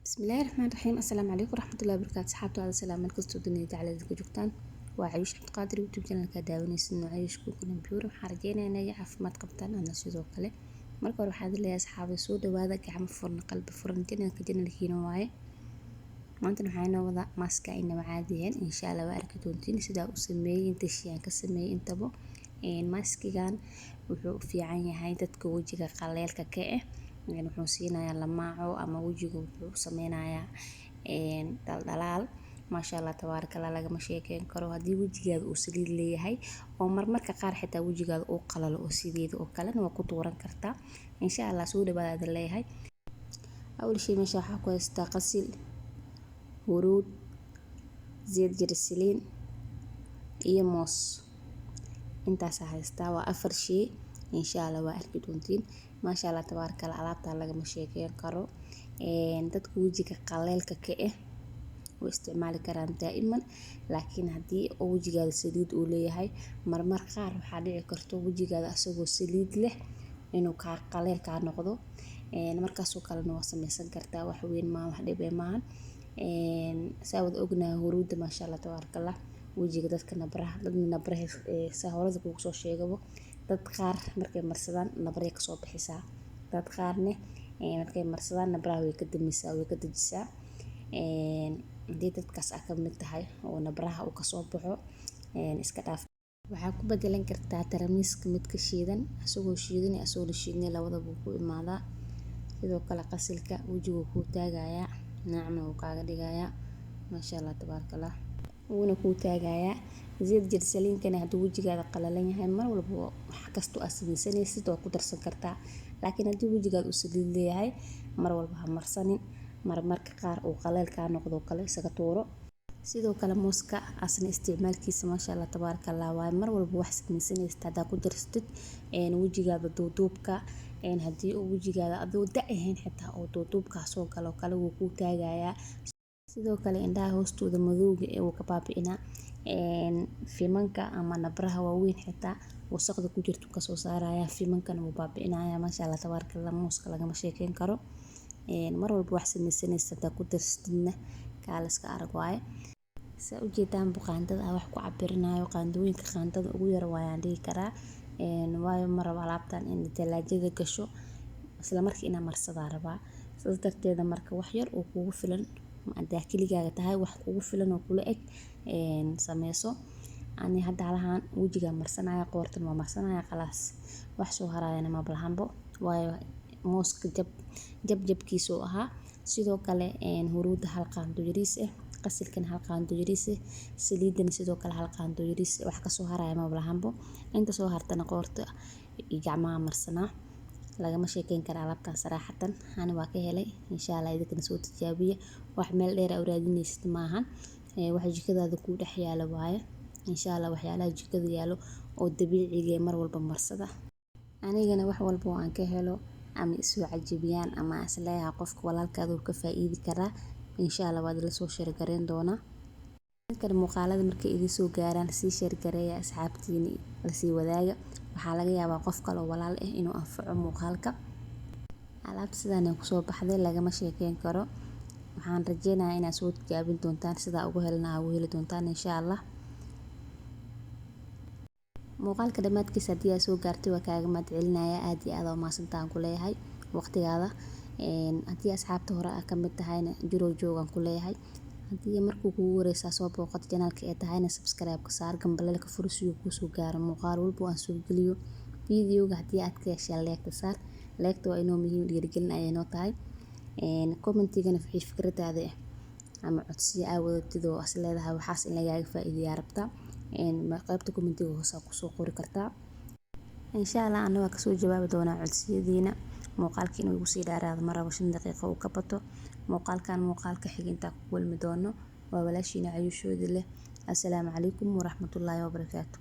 بسم الله الرحمن الرحيم. السلام عليكم ورحمة الله وبركاته. صحابتي هذا السلام من كستو دنيا تعالى ذيك جوجتان وعيش عبد القادر يوتيوب channel ka daawanaysid inuu caysh ku kulan buuro waxaan rajeynayaa inay caafimaad qabtaan ana sidoo kale marka hore waxaad leeyahay asxaabay soo dhawaada gacmo furan qalbi furan channelkiina waaye maanta waxaan inoo wada maaska inaba caadiyan insha Allah waa arki doontiin sida uu sameeyay inta shayaan ka sameeyay intaba maaskigan wuxuu u fiican yahay dadka wajiga qaleelka ka wuxuu siinayaa lamaaco ama wajiga wuxuu sameynayaa daldalaal maasha Allah tabaarakallah lagama sheekeyn karo hadii wajigaada uu saliid leeyahay oo marmarka qaar xitaa wajigaada uu qalalo oo sideeda oo kale waa ku dooran kartaa insha Allah soo dhawaada leeyahay awal shay meesha waxa ku haystaa qasil huruud zeed jirsiliin iyo moos intaas haystaa waa 4 shay insha Allah waa arki doontiin maasha Allah tabaarakallah alaabta lagama sheekeyn karo dadka wajiga qaleelka ka oo isticmaali karaan daa'iman laakiin hadii wajigaada saliid uu leeyahay marmar qaar waxa dhici karto wajigaada asagoo saliid leh inuu ka qaleel ka noqdo markaas oo kale waa sameysan kartaa wax weyn ma wax dhib ma saawad ognahay huruudda maasha Allah tabaarakallah wajiga dadka nabraha saahorada kugu soo sheegabo dad qaar markay marsadaan nabray ka soo bixisaa dad qaarne markay marsadaan nabraha way ka damisaa way ka dajisaa hadii dadkaas ka mid tahay oo nabraha uu ka soo baxo iska dhaaf waxa ku bedelan kartaa taramiiska mid ka shiidan asagoo shiidan asoo la shiidnay labadaba ku imaada sidoo kale qasilka wajiga ku taagaya nacna uu kaaga dhigaya maasha Allah tabaarakallah wuuna ku taagaya zeed jirsaliinkana hadii wajigaada qalalan yahay mar walba wax kasto aad sameysanaysid oo ku darsan kartaa laakiin hadii wajigaada uu saliid leeyahay mar walba ha marsanin marmarka qaar uu qaleel ka noqdo kale isaga tuuro sidoo kale mooska asna isticmaalkiisa maasha Allah tabaarakallah waa mar walba wax sameysanaysid hadaa ku darsatid wajigaada duuduubka hadii uu wajigaada adoo daahayn xitaa oo duuduubka soo galo kale wuu ku taagaya sidoo kale indhaha hoostooda madowga ee uu ka baabi'ina fiimanka ama nabraha waaweyn xitaa wasaqda ku jirto ka soo saaraya fiimankana uu baabi'inaya maasha Allah tabaarakallah mooska lagama sheekeyn karo mar walba wax sameysanaysid hadaa ku darsatidna kaaliska arag waaye sa u jeedaan buqaandada wax ku cabirinayo qaandooyinka qaandada ugu yar waayaan dhigi karaa waayo maraba alaabtan in talaajada gasho isla markii ina marsada rabaa sidaas darteeda marka wax yar oo kugu filan hadaa keligaaga tahay wax kugu filan oo kula eg sameyso ani hadda lahaan wajiga marsanaya qoortan waa marsanaya khalaas wax soo harayana ma balhanbo waayo mooska jabkiisu ahaa sidoo kale huruudda hal qaando yariis qasilkan hal qaando yariis saliidana sidoo kale hal qaando yariis wax ka soo haraya ma balhanbo inta soo hartana qoorta iyo gacmaha marsanaa lagama sheekeyn karo alaabtan saraxatan ani waa ka helay insha Allah idin soo tijaabiya wax meel dheer u raadinaysid maahan wax jikadaada ku dhex yaalo waaye insha Allah waxyaalaha jikada yaalo oo dabiiciga mar walba marsada anigana wax walba oo aan ka helo ama isoo cajibiyaan ama asleeyaha qofka walaalkaada uu ka faa'iidi karaa insha Allah waad la soo share gareyn doona kale muuqaalada markay idin soo gaaraan si share gareeya asxaabtiina la sii wadaaga waxa laga yaabaa qof kale oo walaal inuu anfaco muuqaalka alaabta sidaan ku soo baxday lagama sheekeyn karo waxaan rajeynayaa inaad soo tijaabin doontaan sida ugu heli doontaan insha Allah muuqaalka dhamaadkiisa hadii aad soo gaartay waa kaaga mahadcelinayaa aad iyo aad oo maasantaan ku leeyahay waqtigaada hadii asxaabta hore ka mid tahayna jiro joogan ku leeyahay hadii markuu kugu wareysa soo booqato channelka ee tahayna subscribe ka saar gambalelka fursiyo ku soo gaaro muuqaal walba aan soo geliyo videoga hadii aad ka heshay like saar like waa inoo muhiim dhiirigelin ay inoo tahay commentigana wixii fikradaada ama codsiyo aad wadatid oo asleedahay waxaas in lagaaga faa'iideeyo rabta qaybta commentiga hoos ku soo qori kartaa insha Allah anoo ka soo jawaabi doona codsiyadiina muuqaalka inuu igu sii dhaaraado maraba 5 daqiiqo uu ka bato muuqaalka xiginta ku kulmi doono waa walaashiina Ayuushoodi leh assalaamu calaykum waraxmatullaahi wabarakaatuh.